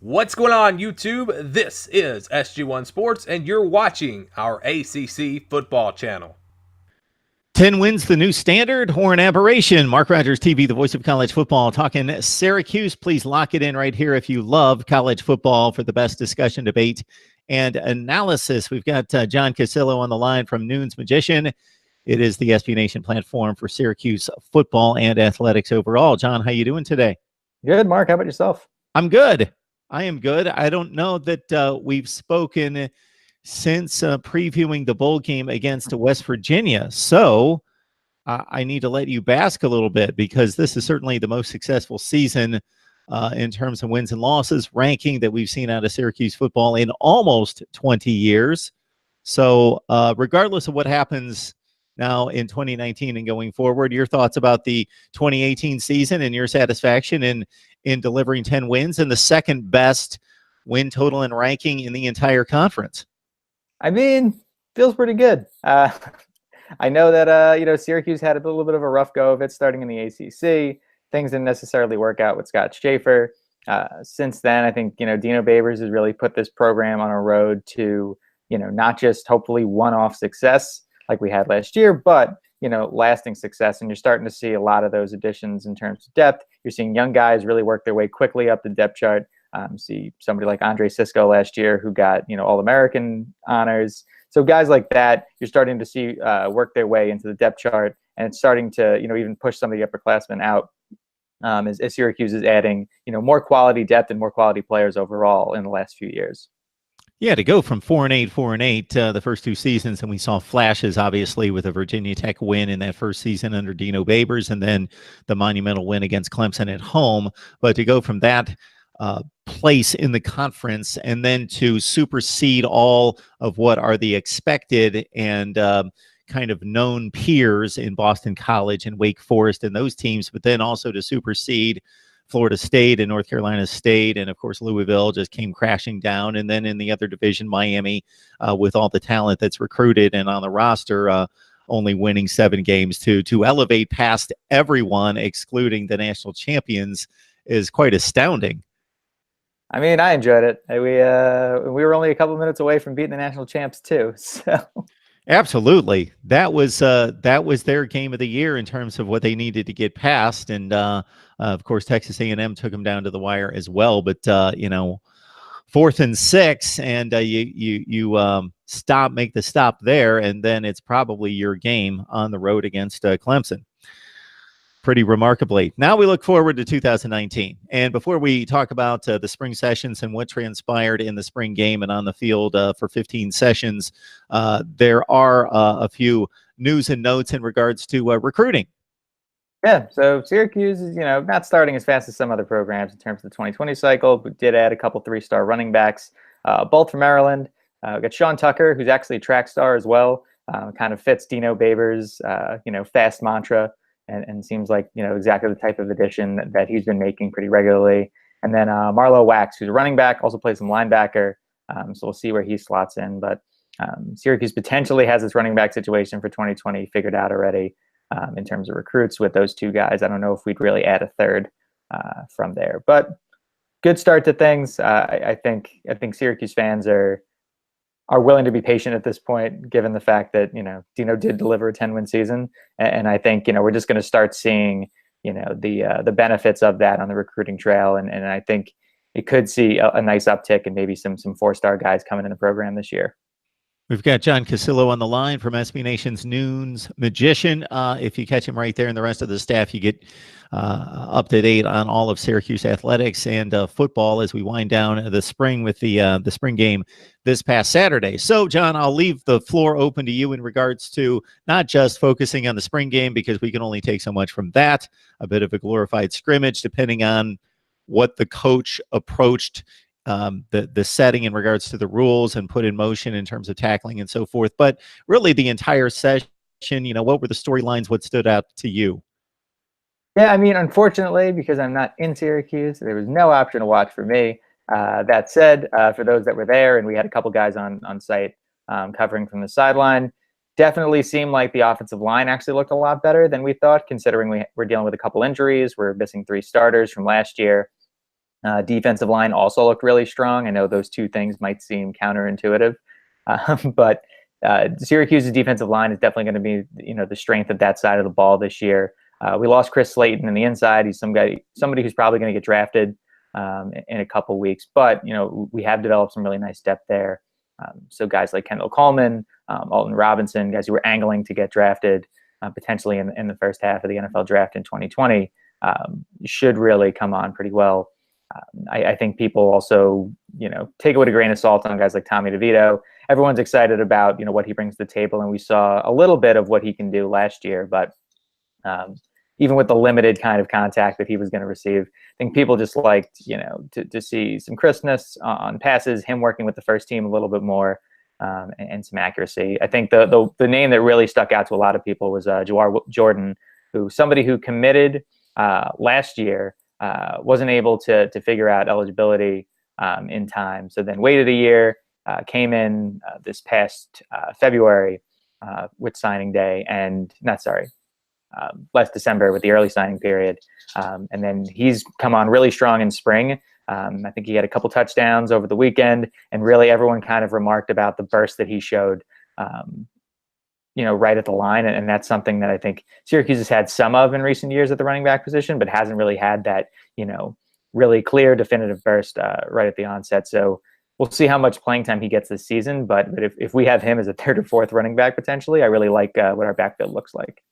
What's going on, YouTube? This is SG1 Sports, and you're watching our ACC football channel. 10 wins the new standard or an aberration? Mark Rogers TV, the voice of college football, talking Syracuse. Please lock it in right here if you love college football for the best discussion, debate, and analysis. We've got John Casillo on the line from Noon's Magician. It is the SB Nation platform for Syracuse football and athletics overall. John, how you doing today? Good, Mark. How about yourself? I'm good. I am good. I don't know that we've spoken since previewing the bowl game against West Virginia. So I need to let you bask a little bit because this is certainly the most successful season in terms of wins and losses ranking that we've seen out of Syracuse football in almost 20 years. So regardless of what happens now in 2019 and going forward, your thoughts about the 2018 season and your satisfaction in delivering 10 wins and the second best win total and ranking in the entire conference? I mean, feels pretty good. I know that, Syracuse had a little bit of a rough go of it starting in the ACC. Things didn't necessarily work out with Scott Schaefer. Since then, I think, Dino Babers has really put this program on a road to, not just hopefully one-off success like we had last year, but, lasting success. And you're starting to see a lot of those additions in terms of depth. You're seeing young guys really work their way quickly up the depth chart. See somebody like Andre Cisco last year who got, All-American honors. So guys like that, you're starting to see work their way into the depth chart, and it's starting to, even push some of the upperclassmen out as Syracuse is adding, more quality depth and more quality players overall in the last few years. Yeah, to go from 4-8 the first two seasons, and we saw flashes, obviously, with a Virginia Tech win in that first season under Dino Babers, and then the monumental win against Clemson at home. But to go from that place in the conference and then to supersede all of what are the expected and kind of known peers in Boston College and Wake Forest and those teams, but then also to supersede Florida State and North Carolina State, and of course Louisville just came crashing down. And then in the other division, Miami, with all the talent that's recruited and on the roster, only winning 7 games to elevate past everyone, excluding the national champions, is quite astounding. I mean, I enjoyed it. We were only a couple minutes away from beating the national champs too. So absolutely, that was their game of the year in terms of what they needed to get past, and of course Texas A&M took them down to the wire as well. But 4th and 6, and you make the stop there, and then it's probably your game on the road against Clemson. Pretty remarkably. Now we look forward to 2019. And before we talk about the spring sessions and what transpired in the spring game and on the field for 15 sessions, there are a few news and notes in regards to recruiting. Yeah, so Syracuse is, not starting as fast as some other programs in terms of the 2020 cycle, but did add a couple 3-star running backs, both from Maryland. We got Sean Tucker, who's actually a track star as well. Kind of fits Dino Babers, fast mantra. And seems like, exactly the type of addition that he's been making pretty regularly. And then Marlo Wax, who's a running back, also plays some linebacker. So we'll see where he slots in. But Syracuse potentially has its running back situation for 2020 figured out already in terms of recruits with those 2 guys. I don't know if we'd really add a third from there. But good start to things. I think Syracuse fans are willing to be patient at this point, given the fact that, Dino did deliver a 10-win season. And I think, we're just going to start seeing, the benefits of that on the recruiting trail. And I think it could see a nice uptick and maybe some 4-star guys coming in the program this year. We've got John Casillo on the line from SB Nation's Noon's Magician. If you catch him right there and the rest of the staff, you get up to date on all of Syracuse athletics and football as we wind down the spring with the spring game this past Saturday. So, John, I'll leave the floor open to you in regards to not just focusing on the spring game, because we can only take so much from that, a bit of a glorified scrimmage, depending on what the coach approached the setting in regards to the rules and put in motion in terms of tackling and so forth. But really the entire session, what were the storylines? What stood out to you? Yeah, I mean, unfortunately, because I'm not in Syracuse, there was no option to watch for me. That said, for those that were there, and we had a couple guys on site covering from the sideline, definitely seemed like the offensive line actually looked a lot better than we thought, considering we're dealing with a couple injuries. We're missing 3 starters from last year. Defensive line also looked really strong. I know those two things might seem counterintuitive, but Syracuse's defensive line is definitely going to be, the strength of that side of the ball this year. We lost Chris Slayton in the inside. He's somebody who's probably going to get drafted in a couple weeks, but we have developed some really nice depth there. So guys like Kendall Coleman, Alton Robinson, guys who were angling to get drafted potentially in the first half of the NFL draft in 2020, should really come on pretty well. I think people also, take it with a grain of salt on guys like Tommy DeVito. Everyone's excited about, what he brings to the table, and we saw a little bit of what he can do last year. But even with the limited kind of contact that he was going to receive, I think people just liked, to see some crispness on passes, him working with the first team a little bit more, and some accuracy. I think the name that really stuck out to a lot of people was Jawar Jordan, somebody who committed last year. Wasn't able to figure out eligibility in time. So then waited a year, came in this past February with signing day, last December with the early signing period. And then he's come on really strong in spring. I think he had a couple touchdowns over the weekend, and really everyone kind of remarked about the burst that he showed right at the line. And that's something that I think Syracuse has had some of in recent years at the running back position, but hasn't really had that, really clear, definitive burst right at the onset. So we'll see how much playing time he gets this season. But if we have him as a third or fourth running back, potentially, I really like what our backfield looks like.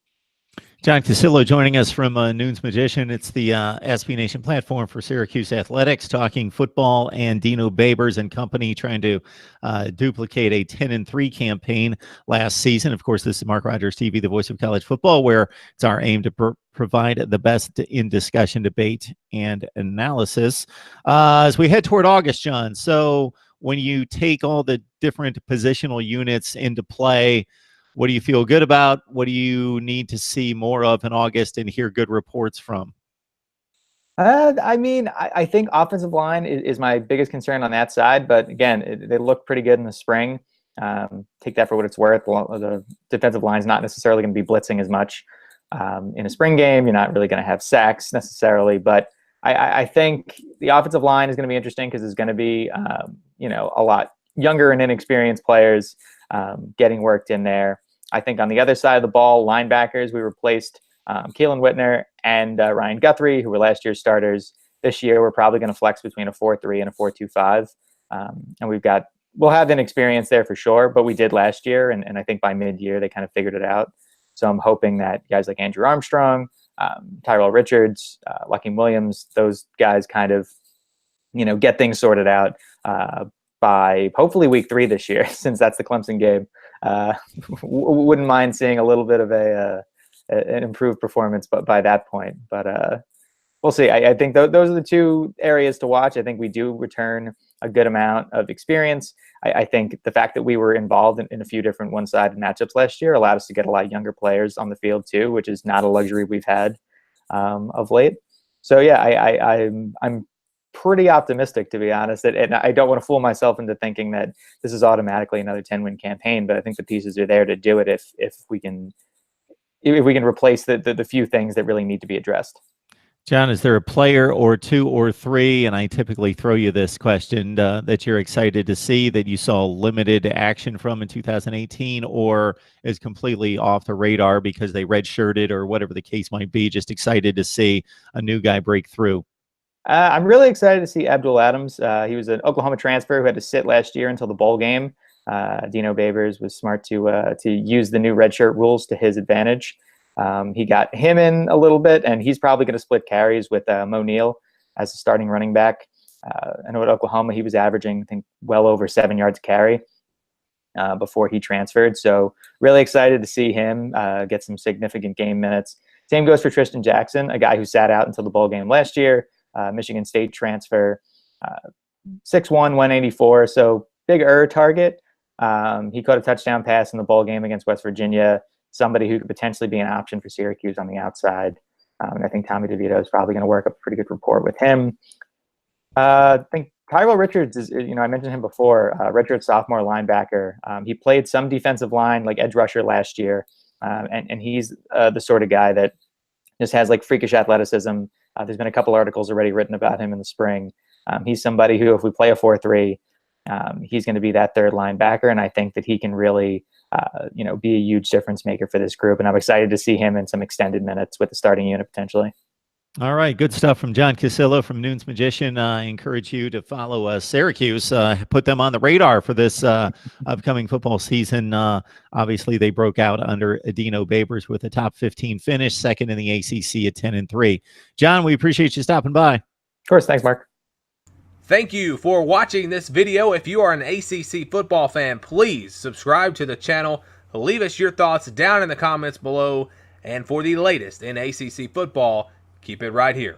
John Casillo joining us from Noon's Magician. It's the SB Nation platform for Syracuse athletics, talking football, and Dino Babers and company trying to duplicate a 10-3 campaign last season. Of course, this is Mark Rogers TV, the voice of college football, where it's our aim to provide the best in discussion, debate, and analysis as we head toward August, John. So when you take all the different positional units into play, what do you feel good about? What do you need to see more of in August and hear good reports from? I think offensive line is my biggest concern on that side. But again, they look pretty good in the spring. Take that for what it's worth. The defensive line is not necessarily going to be blitzing as much in a spring game. You're not really going to have sacks necessarily. But I think the offensive line is going to be interesting because there's going to be, a lot younger and inexperienced players getting worked in there. I think on the other side of the ball, linebackers, we replaced Keelan Whitner and Ryan Guthrie, who were last year's starters. This year, we're probably going to flex between a 4-3 and a 4-2-5. And we'll have inexperience there for sure, but we did last year. And I think by mid-year, they kind of figured it out. So I'm hoping that guys like Andrew Armstrong, Tyrell Richards, Lucky Williams, those guys kind of, get things sorted out by hopefully week 3 this year, since that's the Clemson game. Wouldn't mind seeing a little bit of an improved performance, but by that point. But we'll see. I think those are the two areas to watch. I think we do return a good amount of experience. I think the fact that we were involved in a few different one-sided matchups last year allowed us to get a lot of younger players on the field too, which is not a luxury we've had of late. So yeah, I'm pretty optimistic, to be honest, and I don't want to fool myself into thinking that this is automatically another 10-win campaign, but I think the pieces are there to do it if we can replace the few things that really need to be addressed. John, is there a player or two or three, and I typically throw you this question, that you're excited to see, that you saw limited action from in 2018, or is completely off the radar because they redshirted or whatever the case might be, just excited to see a new guy break through? I'm really excited to see Abdul Adams. He was an Oklahoma transfer who had to sit last year until the bowl game. Dino Babers was smart to use the new redshirt rules to his advantage. He got him in a little bit, and he's probably going to split carries with Mo Neal as a starting running back. I know at Oklahoma he was averaging, I think, well over 7 yards a carry before he transferred. So really excited to see him get some significant game minutes. Same goes for Tristan Jackson, a guy who sat out until the bowl game last year. Michigan State transfer, 6'1", 184, so bigger target. He caught a touchdown pass in the bowl game against West Virginia, somebody who could potentially be an option for Syracuse on the outside. And I think Tommy DeVito is probably going to work up a pretty good rapport with him. I think Tyrell Richards is, I mentioned him before, redshirt sophomore linebacker. He played some defensive line, like edge rusher last year, and he's the sort of guy that just has like freakish athleticism, There's been a couple articles already written about him in the spring. He's somebody who, if we play a 4-3, he's going to be that third linebacker, and I think that he can really, be a huge difference maker for this group. And I'm excited to see him in some extended minutes with the starting unit potentially. All right, good stuff from John Cassillo from Noon's Magician. I encourage you to follow Syracuse, put them on the radar for this upcoming football season. Obviously, they broke out under Dino Babers with a top 15 finish, second in the ACC at 10-3. John, we appreciate you stopping by. Of course, thanks, Mark. Thank you for watching this video. If you are an ACC football fan, please subscribe to the channel. Leave us your thoughts down in the comments below. And for the latest in ACC football, keep it right here.